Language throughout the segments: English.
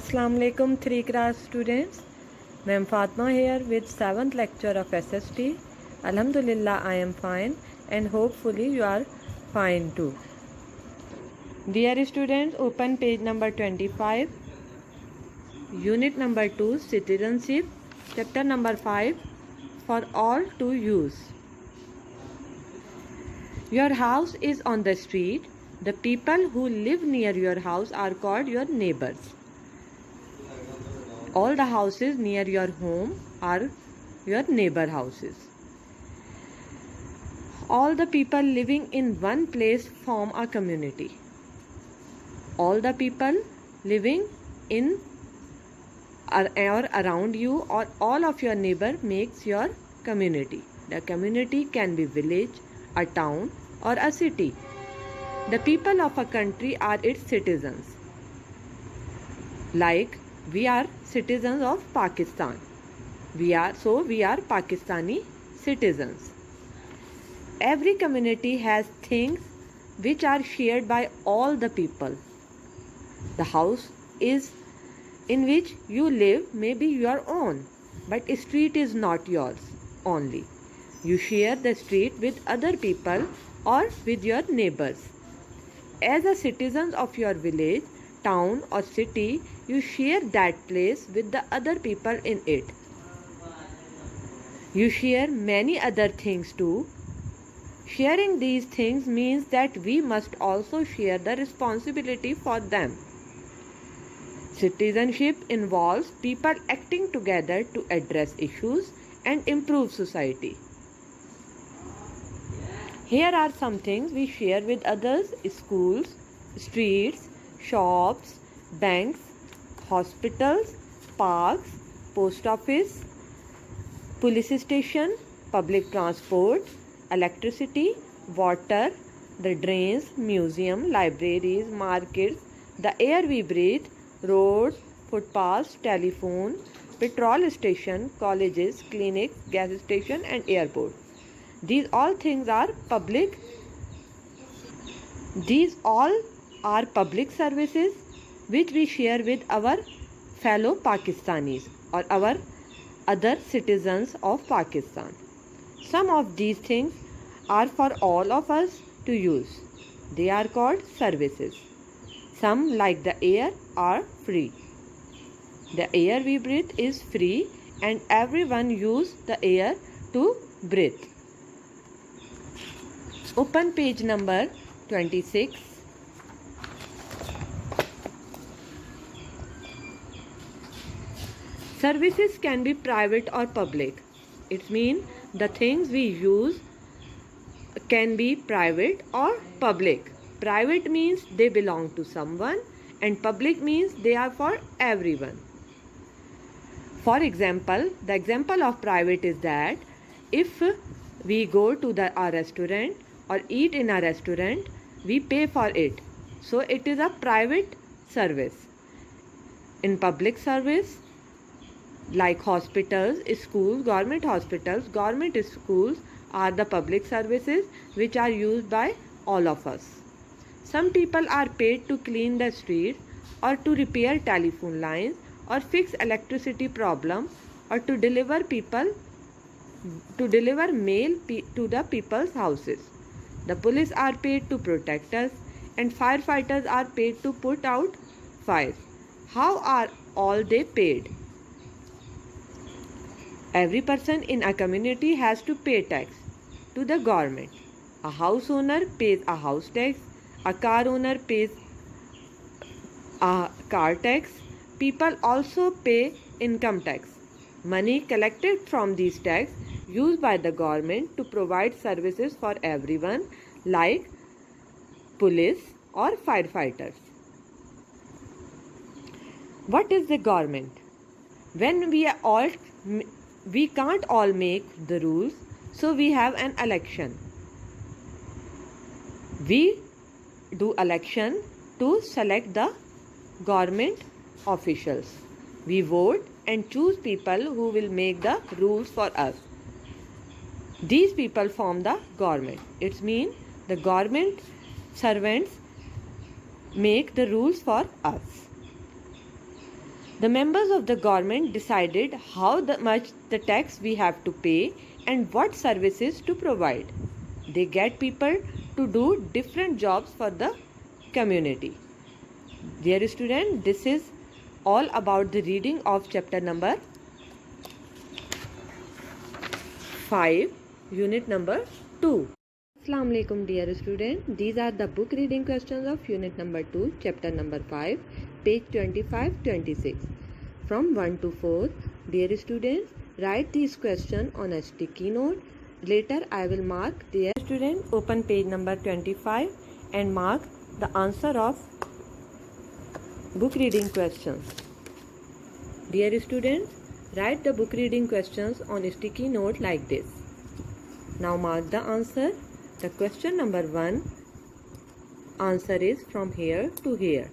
Assalamu alaikum 3 class students. I am Fatma here with 7th lecture of SST. Alhamdulillah, I am fine and hopefully you are fine too. Dear students, open page number 25. Unit number 2, Citizenship. Chapter number 5, for all to use. Your house is on the street. The people who live near your house are called your neighbors. All the houses near your home are your neighbor houses. All the people living in one place form a community. All the people living in or around you or all of your neighbor makes your community. The community can be village, a town or a city. The people of a country are its citizens. Like we are citizens of Pakistan. We are Pakistani citizens. Every community has things which are shared by all the people. The house is in which you live may be your own, but a street is not yours only. You share the street with other people or with your neighbors. As a citizen of your village, town or city, you share that place with the other people in it. You share many other things too. Sharing these things means that we must also share the responsibility for them. Citizenship involves people acting together to address issues and improve society. Here are some things we share with others: schools, streets, shops, banks, hospitals, parks, post office, police station, public transport, electricity, water, the drains, museum, libraries, markets, the air we breathe, roads, footpaths, telephone, petrol station, colleges, clinics, gas station and airport. These all things are public. These all are public services which we share with our fellow Pakistanis or our other citizens of Pakistan. Some of these things are for all of us to use. They are called services. Some, like the air, are free. The air we breathe is free and everyone uses the air to breathe. Open page number 26. Services can be private or public. It means the things we use can be private or public. Private means they belong to someone and public means they are for everyone. For example, the example of private is that if we go to a restaurant or eat in a restaurant, we pay for it. So it is a private service. In public service, like hospitals, schools, government hospitals, government schools are the public services which are used by all of us. Some people are paid to clean the streets or to repair telephone lines or fix electricity problem or to deliver mail to the people's houses. The police are paid to protect us and firefighters are paid to put out fires. How are all they paid? Every person in a community has to pay tax to the government. A house owner pays a house tax. A car owner pays a car tax. People also pay income tax. Money collected from these tax used by the government to provide services for everyone like police or firefighters. What is the government? When we can't all make the rules, so we have an election. We do election to select the government officials. We vote and choose people who will make the rules for us. These people form the government. It means the government servants make the rules for us. The members of the government decided how much the tax we have to pay and what services to provide. They get people to do different jobs for the community. Dear student, this is all about the reading of chapter number 5, unit number 2. Assalamu alaikum dear student. These are the book reading questions of unit number 2, chapter number 5, page 25-26. From 1 to 4, dear students, write these questions on a sticky note. Later I will mark. Dear student, open page number 25 and mark the answer of book reading questions. Dear students, write the book reading questions on a sticky note like this. Now mark the answer. The question number 1, answer is from here to here.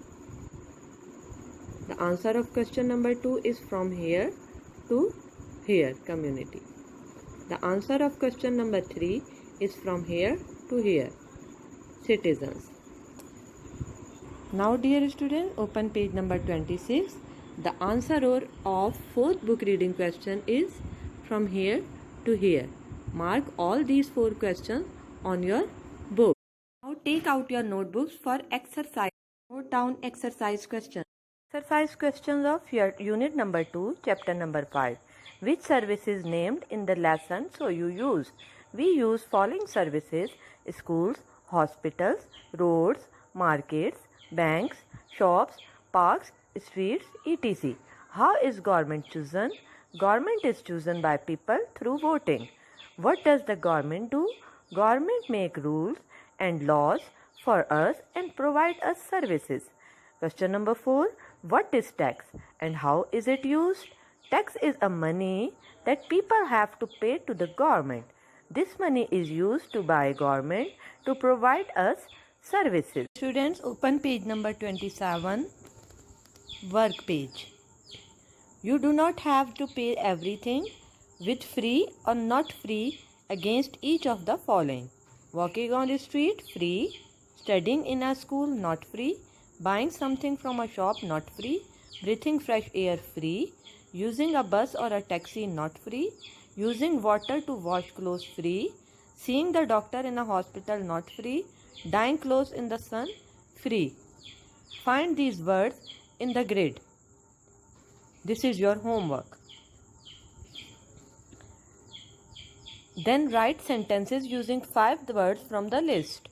The answer of question number 2 is from here to here, community. The answer of question number 3 is from here to here, citizens. Now dear students, open page number 26. The answer of 4th book reading question is from here to here. Mark all these 4 questions on your book. Now take out your notebooks for exercise. Note down exercise questions. Exercise questions of your unit number 2, chapter number 5. Which service is named in the lesson so you use? We use following services: schools, hospitals, roads, markets, banks, shops, parks, streets, etc. How is government chosen? Government is chosen by people through voting. What does the government do? Government make rules and laws for us and provide us services. Question number 4. What is tax and how is it used? Tax is a money that people have to pay to the government. This money is used to buy government to provide us services. Students, open page number 27, work page. You do not have to pay everything with free or not free against each of the following: walking on the street, free; studying in a school, not free; buying something from a shop, not free; breathing fresh air, free; using a bus or a taxi, not free; using water to wash clothes, free; seeing the doctor in a hospital, not free; drying clothes in the sun, free. Find these words in the grid. This is your homework. Then write sentences using 5 words from the list.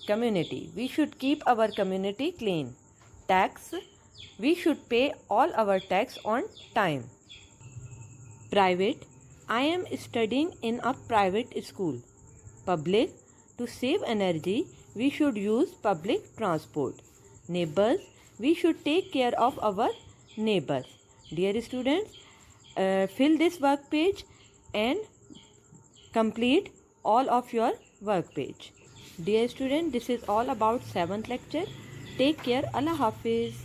Community. We should keep our community clean. Tax. We should pay all our tax on time. Private. I am studying in a private school. Public. To save energy, we should use public transport. Neighbors. We should take care of our neighbors. Dear students, fill this work page and complete all of your work page. Dear student, this is all about 7th lecture. Take care. Allah Hafiz.